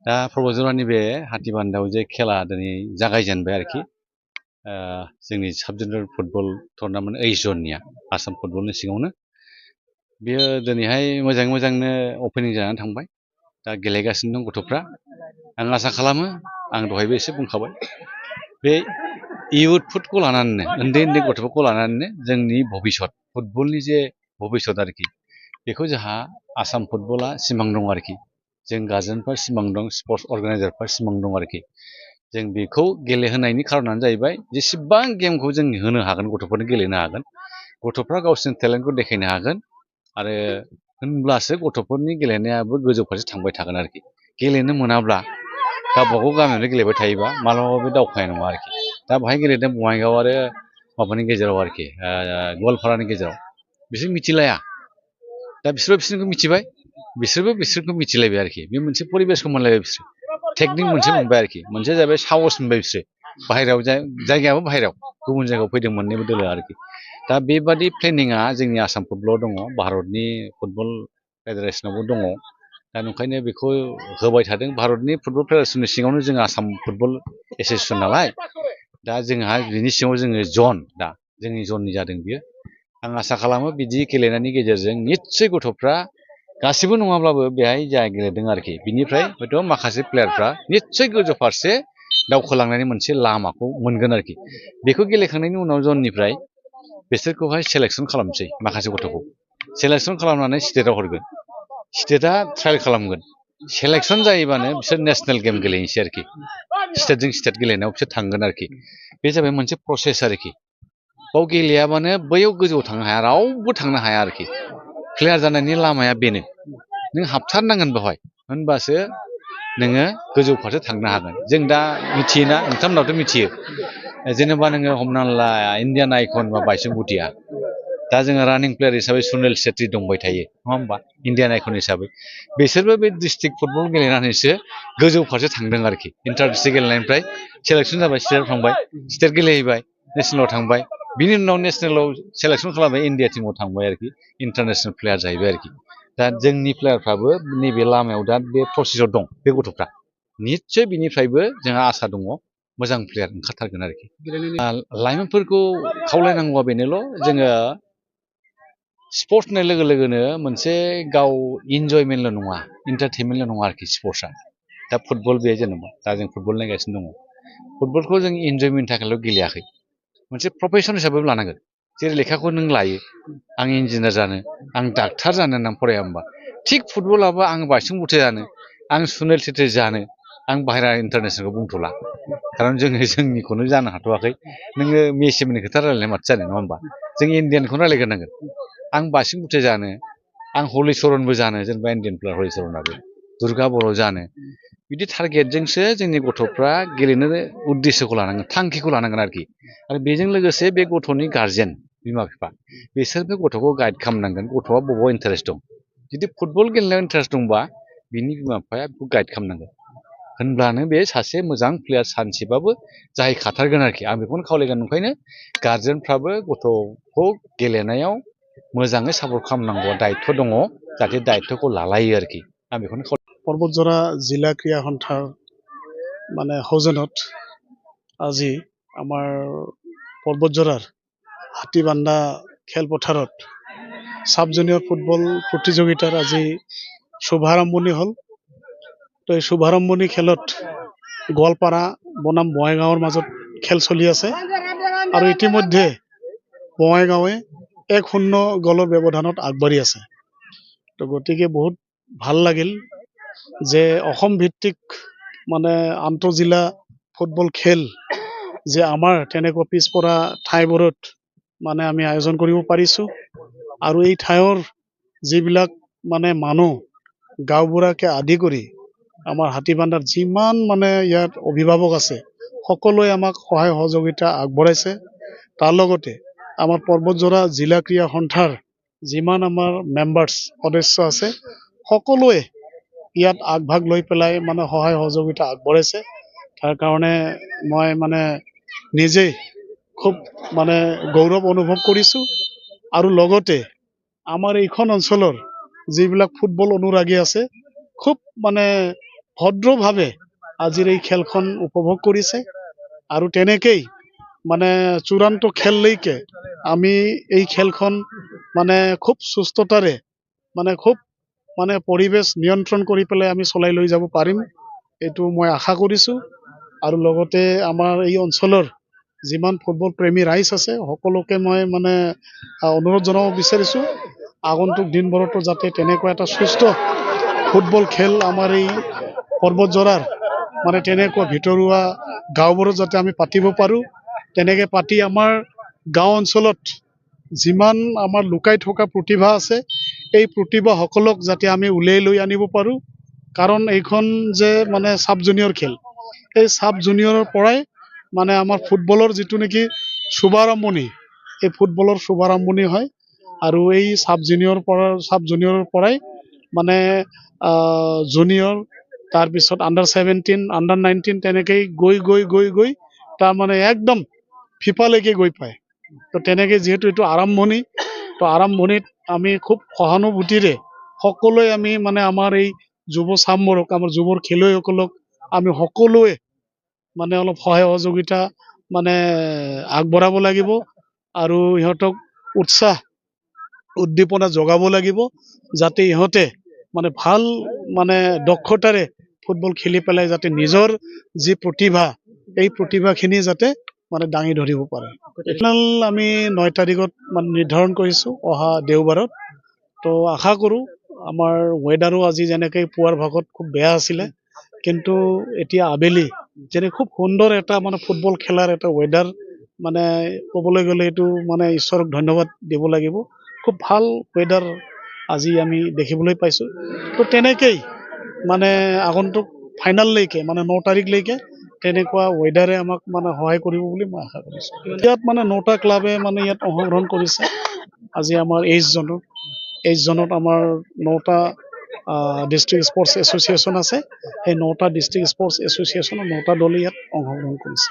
दा प्रबजरानि बे हातीबान्दायाव जे खेला दिनै जागायजेनबाय आरोखि जोंनि साब जुनियर फुटबल टुर्नामेन्ट ओइस जननिया आसाम फुटबलनि सिङावनो बेयो दिनैहाय मोजाङै मोजांनो अपेनिं जानानै थांबाय। दा गेलेगासिनो दं गथ'फ्रा। आं आसा खालामो आं दहायबो एसे बुंखाबाय बे इयुथफोरखौ लानानैनो उन्दै उन्दै गथ'फोरखौ लानानैनो जोंनि भबिसत फुटबलनि जे भबिसत आरोखि बेखौ जोंहा आसाम फुटबला सिमां दं आरोखि। जों गार्जेनफ्रा सिमां दं, स्पर्ट्स अर्गानाइजारफ्रा सिमां दं आरोखि। जों बेखौ गेलेहोनायनि खारनानो जाहैबाय जेसेबां गेमखौ जों होनो हागोन गथ'फोरनो गेलेनो हागोन, गथ'फ्रा गावसोरनि टेलेन्टखौ देखायनो हागोन आरो होनब्लासो गथ'फोरनि गेलेनायाबो गोजौ फारसे थांबाय थागोन आरोखि। गेलेनो मोनाब्ला गावबागाव गामियावनो गेलेबाय थायोबा मालाबाबो दावखोनाय नङा आरोखि। दा बेहाय गेलेदों बङाइगाव आरो माबानि गेजेराव आरोखि गवालपारानि गेजेराव बिसोर मिथिलाया। दा बिसोरबो बिसोरनिखौ मिथिबाय, बिसोरबो बिसोरखौ मिथिलायबाय आरोखि। बे मोनसे परिबेसखौ मोनलायबाय बिसोर, टेकनिक मोनसे मोनबाय आरोखि। मोनसे जाबाय साहस मोनबाय बिसोर, बाहेरायाव जायगायाबो बाहेरायाव गुबुन जायगायाव फैदों मोननैबो दोलो आरोखि। दा बेबादि प्लेनिङा जोंनि आसाम फुटबलाव दङ, भारतनि फुटबल फेडारेसनावबो दङ। दा ओंखायनो बेखौ होबाय थादों। भारतनि फुटबल फेडारेसननि सिङावनो जों आसाम फुटबल एस'सियेसन नालाय, दा जोंहा बिनि सिङाव जोङो जन, दा जोंनि जननि जादों बियो। आं आसा खालामो बिदि गेलेनायनि गेजेरजों निस्सय गथ'फ्रा गासिबो नङाब्लाबो बेहाय जा गेलेदों आरोखि बिनिफ्राय हयथ' माखासे प्लेयारफ्रा निस्सय गोजौ फारसे दावखोलांनायनि मोनसे लामाखौ मोनगोन आरोखि। बेखौ गेलेखांनायनि उनाव जननिफ्राय बिसोरखौहाय सेलेकसन खालामसै, माखासे गथ'खौ सेलेकसन खालामनानै स्टेटआव हरगोन। स्टेटआ ट्रायल खालामगोन, सेलेकसन जायोबानो बिसोर नेसनेल गेम गेलेनोसै आरोखि। स्टेटजों स्टेट गेलेनायाव बिसोर थांगोन आरोखि। बे जाबाय मोनसे प्रसेस आरोखि। बाव गेलेयाबानो बैयाव गोजौआव थांनो हाया, रावबो थांनो हाया आरोखि। प्लेयार जानायनि लामाया बेनो, नों हाबथारनांगोन बेवहाय, होनबासो नोङो गोजौ फारसे थांनो हागोन। जों दा मिथियोना, नोंथांमोनावथ' मिथियो, जेनेबा नोङो हमना ला इण्डियान आइकन बा बाइचुंग भुटिया, दा जोङो रानिं प्लेयार हिसाबै सुनिल सेट्रि दंबाय थायो नङा होमबा, इण्डियान आइकन हिसाबै। बिसोरबो बे डिस्ट्रिक्ट फुटबल गेलेनानैसो गोजौ फारसे थांदों आरोखि। इन्टार डिस्ट्रिक्ट गेलेनायनिफ्राय सेलेकसन जाबाय, स्टेटआव थांबाय, स्टेट गेलेहैबाय, नेसनेलाव थांबाय, बिनि उनाव नेसनेलाव सेलेकसन खालामबाय, इण्डिया टिमाव थांबाय आरोखि, इन्टारनेसनेल प्लेयार जाहैबाय आरोखि। दा जोंनि प्लेयारफ्राबो नैबे लामायाव दा बे प्रसेसआव दं बे गथ'फ्रा। निस्सय बिनिफ्रायबो जोंहा आसा दङ मोजां प्लेयार ओंखारथारगोन आरोखि। लाइमोनफोरखौ खावलायनांगौआ बेनोल', जोङो स्पर्ट्स होननाय लोगो लोगोनो मोनसे गाव इन्जयमेन्टल' नङा, इन्टारटेनमेन्टल' नङा आरोखि स्पर्ट्सआ। दा फुटबल बे जेनेबा दा जों फुटबल नायगासिनो दङ, फुटबलखौ जों इन्जयमेन्टनि थाखायल' गेलेयाखै, मोनसे प्रफेसन हिसाबै लानांगोन। जेरै लेखाखौ नों लायो, आं इन्जिनियार जानो, आं डाक्टार जानो होननानै फराया होमबा, थिग फुटबलाबो आं बाइचुं भुटिया जानो, आं सुनिल सेट्रि जानो, आं बाहेरा इन्टारनेसनेलखौ बुंथ'ला, खारन जोङो जोंनिखौनो जानो हाथ'वाखै। नोङो मेसिमनि खोथा रायलायनाय माथो जानो, नङा होमबा। जों इण्डियानखौनो रायलायग्रोनांगोन। आं बाइचुं भुटिया जानो, आं हलिचरनबो जानो, जेनेबा इण्डियान प्लेयार हलिचरनाबो, दुर्गा बर' जानो, बिदि टारगेटजोंसो जोंनि गथ'फ्रा गेलेनो उद्देশ্যखौ लानांगोन, थांखिखौ लानांगोन आरोखि। आरो बेजों लोगोसे बे गथ'नि गारजेन, बिमा बिफा, बिसोरबो गथ'खौ गाइड खालामनांगोन, गथ'आ बबाव इन्टारेस्ट दं। जुदि फुटबल गेलेनायाव इन्टारेस्ट दंबा बिनि बिमा बिफाया बेखौ गाइड खालामनांगोन, होनब्लानो बे सासे मोजां प्लेयार सानसेबाबो जाहैखाथारगोन आरोखि। आं बेखौनो खावलायगोन। ओंखायनो गारजेनफ्राबो गथ'खौ गेलेनायाव मोजाङै सापर्ट खालामनांगौआ दायित्व दङ, जाहाथे दायित्वखौ लालायो आरोखि। आं बेखौनो पर्बतजरा जिला ক্ৰীড়া সন্থাৰ মানে সৌজন্যত আজি আমাৰ পৰ্বতজৰাৰ হাতীবান্ধা খেলপথাৰত সাব জুনিয়ৰ ফুটবল প্ৰতিযোগিতাৰ আজি শুভাৰম্ভণি হ'ল। তো এই শুভাৰম্ভণি খেলত গোৱালপাৰা বনাম বঙাইগাঁৱৰ মাজত খেল চলি আছে আৰু ইতিমধ্যে বঙাইগাঁৱে 1-0 গলৰ ব্যৱধানত আগবাঢ়ি আছে। তো গতিকে বহুত ভাল লাগিল যে অসম ভিত্তিক মানে আন্তঃজিলা ফুটবল খেল যে আমাৰ তেনেকুৱা পিছপৰা ঠাইবোৰত মানে আমি আয়োজন কৰিব পাৰিছোঁ। আৰু এই ঠাইৰ যিবিলাক মানে মানুহ, গাঁওবুঢ়াকে আদি কৰি আমাৰ হাতীবান্ধাৰ যিমান মানে ইয়াত অভিভাৱক আছে, সকলোৱে আমাক সহায় সহযোগিতা আগবঢ়াইছে। তাৰ লগতে আমাৰ পৰ্বতজৰা জিলা ক্ৰীড়া সন্থাৰ যিমান আমাৰ মেম্বাৰ্ছ সদস্য আছে, সকলোৱে ইয়াত আগভাগ লৈ পেলাই মানে সহায় সহযোগিতা আগবঢ়াইছে। তাৰ কাৰণে মই মানে নিজেই খুব মানে গৌৰৱ অনুভৱ কৰিছোঁ। আৰু লগতে আমাৰ এইখন অঞ্চলৰ যিবিলাক ফুটবল অনুৰাগী আছে, খুব মানে ভদ্ৰভাৱে আজিৰ এই খেলখন উপভোগ কৰিছে আৰু তেনেকেই মানে চূড়ান্ত খেললৈকে আমি এই খেলখন মানে খুব সুস্থতাৰে মানে খুব মানে পৰিৱেশ নিয়ন্ত্ৰণ কৰি পেলাই আমি চলাই লৈ যাব পাৰিম এইটো মই আশা কৰিছোঁ আৰু লগতে আমাৰ এই অঞ্চলৰ যিমান ফুটবল প্ৰেমী ৰাইজ আছে সকলোকে মই মানে অনুৰোধ জনাব বিচাৰিছোঁ আগন্তুক দিনবোৰতো যাতে তেনেকুৱা এটা সুস্থ ফুটবল খেল আমাৰ এই পৰ্বতজৰাৰ মানে তেনেকুৱা ভিতৰুৱা গাঁওবোৰত যাতে আমি পাতিব পাৰোঁ তেনেকৈ পাতি আমাৰ গাঁও অঞ্চলত যিমান আমাৰ লুকাই থকা প্ৰতিভা আছে এই প্ৰতিভাসকলক যাতে আমি উলিয়াই লৈ আনিব পাৰোঁ কাৰণ এইখন যে মানে চাব জুনিয়ৰ খেল এই চাব জুনিয়ৰৰ পৰাই মানে আমাৰ ফুটবলৰ যিটো নেকি শুভাৰম্ভণি এই ফুটবলৰ শুভাৰম্ভণি হয় আৰু এই চাব জুনিয়ৰৰ পৰাই মানে জুনিয়ৰ তাৰপিছত আণ্ডাৰ-17 আণ্ডাৰ-19 তেনেকেই গৈ তাৰমানে একদম ফিফালৈকে গৈ পায় তো তেনেকৈ যিহেতু এইটো আৰম্ভণি তো আৰম্ভণিত আমি খুব সহানুভূতিৰে সকলোৱে আমি মানে আমাৰ এই যুৱ চামবোৰক আমাৰ যুৱৰ খেলুৱৈসকলক আমি সকলোৱে মানে অলপ সহায় সহযোগিতা মানে আগবঢ়াব লাগিব আৰু ইহঁতক উৎসাহ উদ্দীপনা যোগাব লাগিব যাতে ইহঁতে মানে ভাল মানে দক্ষতাৰে ফুটবল খেলি পেলাই যাতে নিজৰ যি প্ৰতিভা এই প্ৰতিভাখিনি যাতে মানে দাঙি ধৰিব পাৰে ফাইনেল আমি 9 তাৰিখত মানে নিৰ্ধাৰণ কৰিছোঁ অহা দেওবাৰত তো আশা কৰোঁ আমাৰ ৱেডাৰো আজি যেনেকৈ পুৱাৰ ভাগত খুব বেয়া আছিলে কিন্তু এতিয়া আবেলি যেনে খুব সুন্দৰ এটা মানে ফুটবল খেলাৰ এটা ৱেডাৰ মানে ক'বলৈ গ'লে এইটো মানে ঈশ্বৰক ধন্যবাদ দিব লাগিব খুব ভাল ৱেডাৰ আজি আমি দেখিবলৈ পাইছোঁ তো তেনেকেই মানে আগন্তুক ফাইনেললৈকে মানে 9 তাৰিখলৈকে তেনেকুৱা ৱেডাৰে আমাক মানে সহায় কৰিব বুলি মই আশা কৰিছোঁ ইয়াত মানে 9টা ক্লাবে মানে ইয়াত অংশগ্ৰহণ কৰিছে আজি আমাৰ 23 জনত আমাৰ 9টা ডিষ্ট্ৰিক্ট স্পৰ্টছ এছ'চিয়েশ্যন আছে সেই 9টা ডিষ্ট্ৰিক্ট স্পৰ্টছ এছ'চিয়েশ্যনৰ 9টা দলে ইয়াত অংশগ্ৰহণ কৰিছে